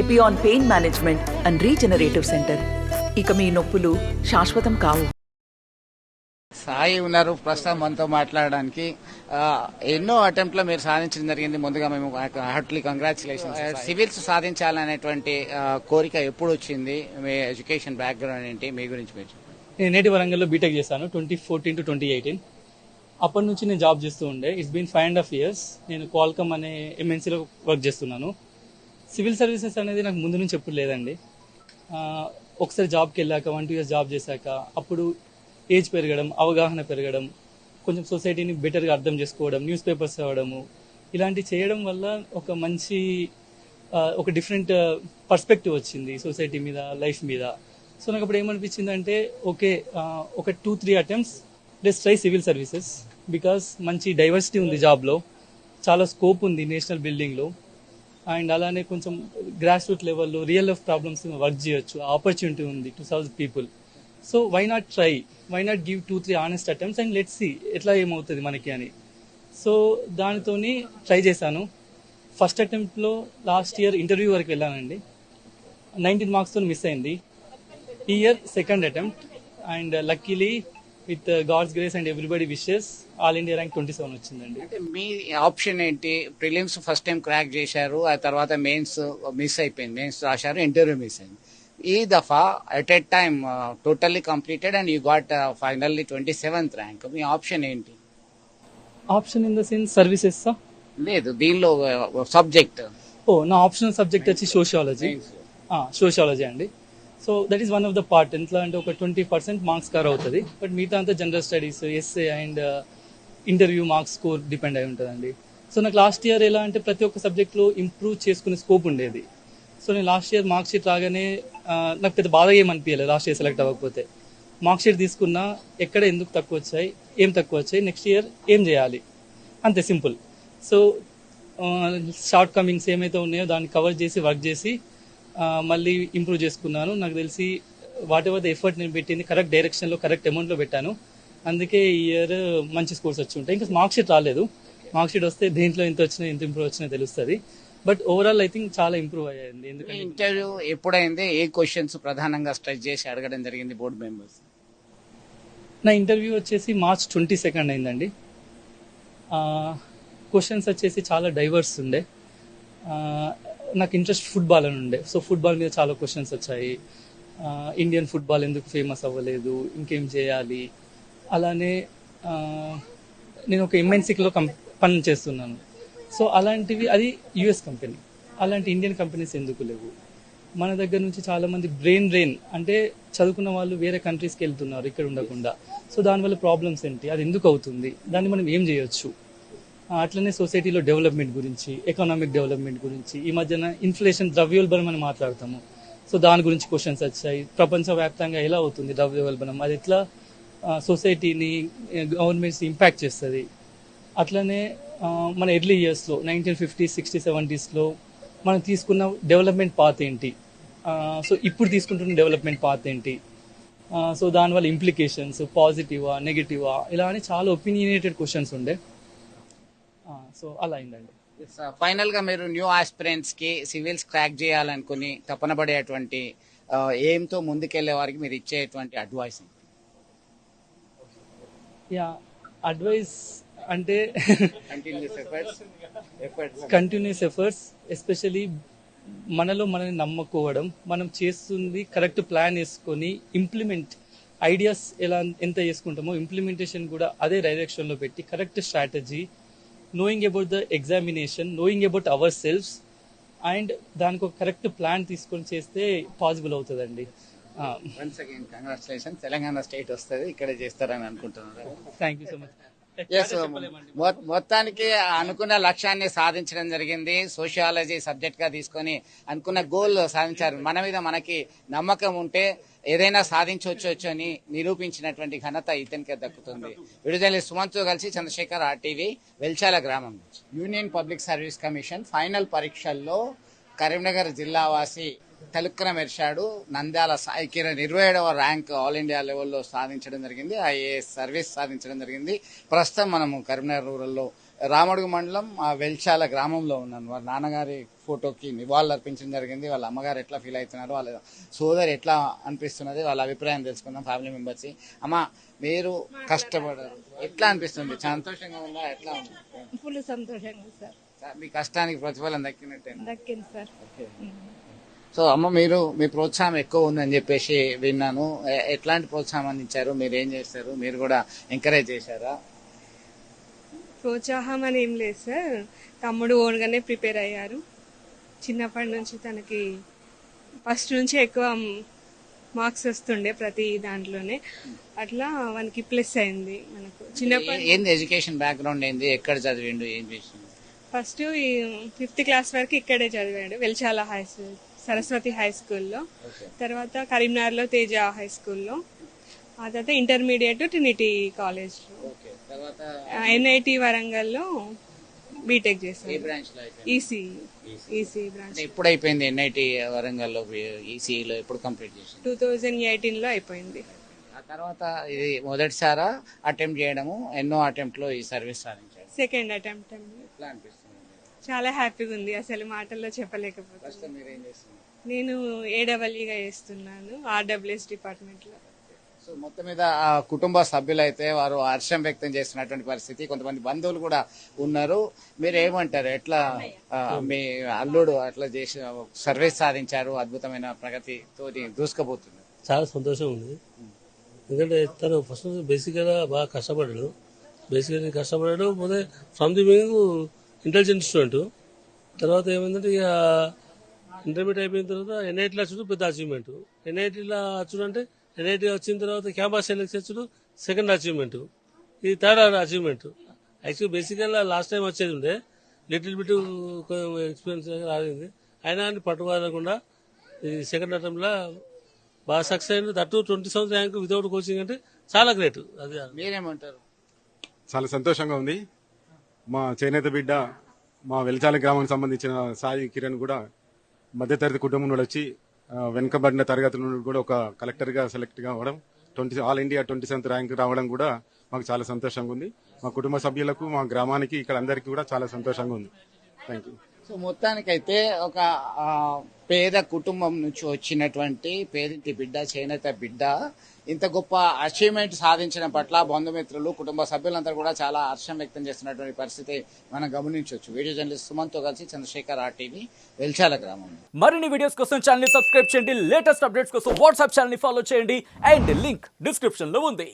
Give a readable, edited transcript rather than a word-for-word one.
Epione pain management and regenerative centre. ఇక మీ నొప్పులు శాశ్వతం కావు. సాయి ఉన్నారు ప్రస్తుతం మనతో మాట్లాడడానికి. ఎన్నో అటెంప్ట్లో మీరు సాధించడం జరిగింది. ముందుగా మేము హార్ట్లీ కంగ్రాచులేషన్స్. సివిల్స్ సాధించాలనేటువంటి కోరిక ఎప్పుడు వచ్చింది? మీ ఎడ్యుకేషన్ బ్యాక్గ్రౌండ్ ఏంటి? మీ గురించి మీరు నేను నేటి వరంగల్లో బీటెక్ చేశాను 2014 to 2018. అప్పటి నుంచి నేను జాబ్ చేస్తూ ఉండే. It's been 5.5 years. నేను క్వాల్కమ్ అనే ఎంఎన్సీలో వర్క్ చేస్తున్నాను. సివిల్ సర్వీసెస్ అనేది నాకు ముందు నుంచి ఎప్పుడు లేదండి. ఒకసారి జాబ్కి వెళ్ళాక 1-2 years జాబ్ చేశాక అప్పుడు ఏజ్ పెరగడం, అవగాహన పెరగడం, కొంచెం సొసైటీని బెటర్గా అర్థం చేసుకోవడం, న్యూస్ పేపర్స్ చదవడము, ఇలాంటివి చేయడం వల్ల ఒక మంచి ఒక డిఫరెంట్ పర్స్పెక్టివ్ వచ్చింది సొసైటీ మీద, లైఫ్ మీద. సో నాకు అప్పుడు ఏమనిపించింది అంటే ఓకే, ఒక 2-3 attempts let's try civil services. Because మంచి డైవర్సిటీ ఉంది జాబ్లో, చాలా స్కోప్ ఉంది నేషనల్ బిల్డింగ్లో, అండ్ అలానే కొంచెం గ్రాస్ రూట్ లెవెల్లో రియల్ లైఫ్ ప్రాబ్లమ్స్ వర్క్ చేయొచ్చు, ఆపర్చునిటీ ఉంది to serve people. So why not try, why not give 2-3 honest attempts and let's see ఎట్లా ఏమవుతుంది మనకి అని. సో దానితోని ట్రై చేశాను. ఫస్ట్ అటెంప్ట్లో లాస్ట్ ఇయర్ ఇంటర్వ్యూ వరకు వెళ్ళానండి. 19 marksతో మిస్ అయింది. ఈ year second attempt and luckily with God's grace and everybody wishes all India rank 27 వచ్చిందండి. అంటే మీ ఆప్షన్ ఏంటి? ప్రిలిమ్స్ ఫస్ట్ టైం క్రాక్ చేశారు, ఆ తర్వాత మెయిన్స్ మిస్ అయిపోయింది, మెయిన్స్ రాశారు, ఇంటర్వ్యూ మిస్ అయింది. ఈ దఫా at a time totally completed and you got finally 27th rank. మీ ఆప్షన్ ఏంటి? Option in the sense services లేదు, దీనిలో సబ్జెక్ట్. నా ఆప్షనల్ సబ్జెక్ట్ వచ్చి సోషియాలజీ అండి. So that is one of the part. ఎట్లా అంటే ఒక 20% మార్క్స్ కవర్ అవుతుంది, బట్ మిగతా అంతా general studies, essay and interview marks score depend అయి ఉంటుందండి. సో నాకు లాస్ట్ ఇయర్ ఎలా అంటే ప్రతి ఒక్క సబ్జెక్ట్లో ఇంప్రూవ్ చేసుకునే స్కోప్ ఉండేది. సో నేను లాస్ట్ ఇయర్ మార్క్ షీట్ రాగానే నాకు పెద్ద బాధ ఏమనిపించలేదు. లాస్ట్ ఇయర్ సెలెక్ట్ అవ్వకపోతే మార్క్ షీట్ తీసుకున్నా ఎక్కడ ఎందుకు తక్కువ వచ్చాయి, ఏం తక్కువ వచ్చాయి, నెక్స్ట్ ఇయర్ ఏం చేయాలి, అంతే సింపుల్. సో షార్ట్ కమింగ్స్ ఏమైతే ఉన్నాయో దాన్ని కవర్ చేసి వర్క్ చేసి మళ్ళీ ఇంప్రూవ్ చేసుకున్నాను. నాకు తెలిసి వాట్ ఎవర్ ద ఎఫర్ట్ నేను పెట్టింది కరెక్ట్ డైరెక్షన్లో, కరెక్ట్ అమౌంట్లో పెట్టాను. అందుకే ఈ ఇయర్ మంచి స్కోర్స్ వచ్చి ఉంటాయి. ఇంకా మార్క్ షీట్ రాలేదు. మార్క్ షీట్ వస్తే దేంట్లో ఎంత వచ్చినా, ఎంత ఇంప్రూవ్ వచ్చినా తెలుస్తుంది. బట్ ఓవరాల్ ఐ థింక్ చాలా ఇంప్రూవ్ అయ్యింది. ఎందుకంటే ఇంటర్వ్యూ ఎప్పుడైంది? ఏ క్వశ్చన్స్ ప్రధానంగా స్ట్రెచ్ చేసి అడగడం జరిగింది బోర్డు మెంబర్స్? నా ఇంటర్వ్యూ వచ్చేసి March 22 అయిందండి. క్వశ్చన్స్ వచ్చేసి చాలా డైవర్స్ ఉండే. నాకు ఇంట్రెస్ట్ ఫుట్బాల్ అని ఉండే. సో ఫుట్బాల్ మీద చాలా క్వశ్చన్స్ వచ్చాయి. ఇండియన్ ఫుట్బాల్ ఎందుకు ఫేమస్ అవ్వలేదు, ఇంకేం చేయాలి, అలానే నేను ఒక ఎంఎన్సీలో పని చేస్తున్నాను. సో అలాంటివి, అది యుఎస్ కంపెనీ, అలాంటి ఇండియన్ కంపెనీస్ ఎందుకు లేవు? మన దగ్గర నుంచి చాలా మంది బ్రెయిన్ డ్రైన్ అంటే చదువుకున్న వాళ్ళు వేరే కంట్రీస్కి వెళ్తున్నారు ఇక్కడ ఉండకుండా. సో దానివల్ల ప్రాబ్లమ్స్ ఏంటి, అది ఎందుకు అవుతుంది, దాన్ని మనం ఏం చేయొచ్చు. అట్లనే సొసైటీలో డెవలప్మెంట్ గురించి, ఎకనామిక్ డెవలప్మెంట్ గురించి, ఈ మధ్యన ఇన్ఫ్లేషన్, ద్రవ్యోల్బణం అని మాట్లాడతాము. సో దాని గురించి క్వశ్చన్స్ వచ్చాయి. ప్రపంచవ్యాప్తంగా ఎలా అవుతుంది ద్రవ్యోల్బణం, అది ఎట్లా సొసైటీని, గవర్నమెంట్స్ ఇంపాక్ట్ చేస్తుంది. అట్లనే మన ఎర్లీ ఇయర్స్లో 1950s, 60s, 70sలో మనం తీసుకున్న డెవలప్మెంట్ పాత్ ఏంటి, సో ఇప్పుడు తీసుకుంటున్న డెవలప్మెంట్ పాత్ ఏంటి, సో దానివల్ల ఇంప్లికేషన్స్ పాజిటివా నెగిటివా, ఇలా అని చాలా ఒపీనియనేటెడ్ క్వశ్చన్స్ ఉండే. సో అలా అయిందండి. ఫైనల్ గా మీరు న్యూ ఆస్పిరెంట్స్ కి సివిల్స్ క్రాక్ చేయాలనుకుని తపన పడేటువంటి ఏంతో ముందుకెళ్లే వారికి మీరు ఇచ్చేటువంటి అడ్వైస్? అడ్వైస్ అంటే కంటిన్యూస్ ఎఫర్ట్స్, ఎస్పెషలీ మనలో మనల్ని నమ్ముకోవడం, మనం చేస్తుంది కరెక్ట్ ప్లాన్ వేసుకొని ఇంప్లిమెంట్, ఐడియాస్ ఎంత చేసుకుంటామో ఇంప్లిమెంటేషన్ కూడా అదే డైరెక్షన్లో పెట్టి correct strategy, knowing about the examination, knowing about ourselves, and దానికి ఒక కరెక్ట్ ప్లాన్ తీసుకొని చేస్తే పాసిబుల్ అవుతుందండి. Once again congratulations. Telangana state వస్తుంది, ఇక్కడే చేస్తారని అనుకుంటున్నారు. Thank you so much. మొత్తానికి అనుకున్న లక్ష్యాన్ని సాధించడం జరిగింది. సోషియాలజీ సబ్జెక్ట్ గా తీసుకొని అనుకున్న గోల్ సాధించారు. మన మీద మనకి నమ్మకం ఉంటే ఏదైనా సాధించవచ్చు అని నిరూపించినటువంటి ఘనత ఇతనికే దక్కుతుంది. విడుదల సుమంత్తో కలిసి చంద్రశేఖర్, RTV, వెల్చాల గ్రామం నుంచి. Union public service commission final పరీక్షల్లో కరీంనగర్ జిల్లావాసి తలుక్కున మెరిశాడు. నంద్యాల సాయి కిరణ్ 27వ ర్యాంక్ ఆల్ ఇండియా లెవెల్లో సాధించడం జరిగింది. ఐఏఎస్ సర్వీస్ సాధించడం జరిగింది. ప్రస్తుతం మనము కరీంనగర్ రూరల్లో రామడుగు మండలం వెల్చాల గ్రామంలో ఉన్నాను. వారి నాన్నగారి ఫోటోకి నివాళులు అర్పించడం జరిగింది. వాళ్ళ అమ్మగారు ఎట్లా ఫీల్ అవుతున్నారు, వాళ్ళ సోదరు ఎట్లా అనిపిస్తున్నది, వాళ్ళ అభిప్రాయం తెలుసుకుందాం ఫ్యామిలీ మెంబర్స్. అమ్మ, మీరు కష్టపడారు, ఎట్లా అనిపిస్తుంది? సంతోషంగా ఉందా? ఎట్లా ఉంది? ఫుల్ సంతోషంగా ఉంది సార్. మీ కష్టానికి ప్రతిఫలం దక్కినట్టే. దక్కింది సార్. సో అమ్మ, మీరు మీ ప్రోత్సాహం ఎక్కువ ఉందని చెప్పేసి విన్నాను. ఎట్లాంటి ప్రోత్సాహం అందించారు? మీరు ఏం చేస్తారు? మీరు కూడా ఎంకరేజ్ చేశారా? ప్రోత్సాహం అని ఏం లేదు సార్. తమ్ముడు ఓన్గానే ప్రిపేర్ అయ్యారు. చిన్నప్పటి నుంచి తనకి ఫస్ట్ నుంచి ఎక్కువ మార్క్స్ వస్తుండే ప్రతి దాంట్లోనే, అట్లా మనకి ప్లస్ అయింది. మనకు చిన్నప్పటి ఏంది ఎడ్యుకేషన్ బ్యాక్గ్రౌండ్ ఏంది? ఎక్కడ చదివిండు? ఏం చేసిండు? ఫస్ట్ 5th క్లాస్ వరకు ఇక్కడే చదివాడు, Velchala high school, Saraswati high స్కూల్లో. తర్వాత కరీంనగర్లో తేజ హై స్కూల్లో. ఆ తర్వాత ఇంటర్మీడియట్ ట్రినిటీ కాలేజ్లో. ఎన్ఐటి వరంగల్లో బీటెక్ చేశాను. EC branch. ఎప్పుడు అయిపోయింది ఎన్ఐటి వరంగల్లో? ఈసీలో ఎప్పుడు కంప్లీట్ చేసింది? 2018లో అయిపోయింది. ఆ తర్వాత ఇది మొదటిసారా అటెంప్ట్ చేయడము? ఎన్నో అటెంప్ట్ లో ఈ సర్వీస్ సాధించారు? సెకండ్ అటెంప్ట్ అండి. ఎట్లా అనిపిస్తుంది? చాలా హ్యాపీగా ఉంది, అసలు మాటల్లో చెప్పలేకపోతే. మీరేం చేస్తున్నారు? నేను ఏడబ్ల్యూగా చేస్తున్నాను ఆర్డబ్ల్యూఎస్ డిపార్ట్మెంట్లో. సో మొత్తం మీద ఆ కుటుంబ సభ్యులైతే వారు హర్షం వ్యక్తం చేస్తున్నటువంటి పరిస్థితి. కొంతమంది బంధువులు కూడా ఉన్నారు. మీరు ఏమంటారు? ఎట్లా మీ అల్లుడు అట్లా చేసి సర్వీస్ సాధించారు, అద్భుతమైన ప్రగతితో దూసుకుపోతుంది? చాలా సంతోషం ఉంది. ఎందుకంటే తను ఫస్ట్ బేసిక్గా బాగా కష్టపడ్డాడు. పోతే from the beginning intelligent student. తర్వాత ఏమైందంటే ఇక ఇంటర్మీడియట్ అయిపోయిన తర్వాత ఎన్ఐటీలో వచ్చుడు పెద్ద అచీవ్మెంట్. ఎన్ఐటీలో వచ్చుడు అంటే ఎన్ఐటీ వచ్చిన తర్వాత క్యాంపస్ సెలెక్షన్ వచ్చుడు సెకండ్ అచీవ్మెంట్. ఇది థర్డ్ అచీవ్మెంట్. యాక్చువల్లీ బేసిక్గా లాస్ట్ టైం వచ్చేది ఉండే, లిటిల్ బిట్ ఎక్స్పీరియన్స్ రాగింది. అయినా అని పట్టుకోలేకుండా ఈ సెకండ్ అటెంప్ట్లో బాగా సక్సెస్ అయింది. That 27th rank without coaching అంటే చాలా గ్రేట్. అది మీరేమంటారు? చాలా సంతోషంగా ఉంది. మా చేనేత బిడ్డ, మా వెల్చాల గ్రామానికి సంబంధించిన సాయి కిరణ్ కూడా మధ్యతరగతి కుటుంబం నుండి వచ్చి వెనుకబడిన తరగతి నుండి కూడా ఒక కలెక్టర్గా సెలెక్ట్ కావడం, ఆల్ ఇండియా 27th ర్యాంక్ రావడం కూడా మాకు చాలా సంతోషంగా ఉంది. మా కుటుంబ సభ్యులకు, మా గ్రామానికి, ఇక్కడ అందరికీ కూడా చాలా సంతోషంగా ఉంది. Thank you. సో మొత్తానికైతే ఒక పేద కుటుంబం నుంచి వచ్చినటువంటి పేదింటి బిడ్డ, చేనేత బిడ్డ ఇంత గొప్ప అచీవ్మెంట్ సాధించడం పట్ల బంధుమిత్రులు, కుటుంబ సభ్యులంతా కూడా చాలా హర్షం వ్యక్తం చేస్తున్నటువంటి పరిస్థితి మనం గమనించవచ్చు. వీడియో జర్నలిస్ట్ సుమన్తో కలిసి చంద్రశేఖర్, RTV, వెల్చాల గ్రామం. మరిన్ని వీడియోస్ కోసం ఛానల్ ని సబ్స్క్రైబ్ చేయండి. లేటెస్ట్ అప్డేట్స్ కోసం వాట్సాప్ ఛానల్ ని ఫాలో చేయండి. అండ్ లింక్ డిస్క్రిప్షన్ లో ఉంది.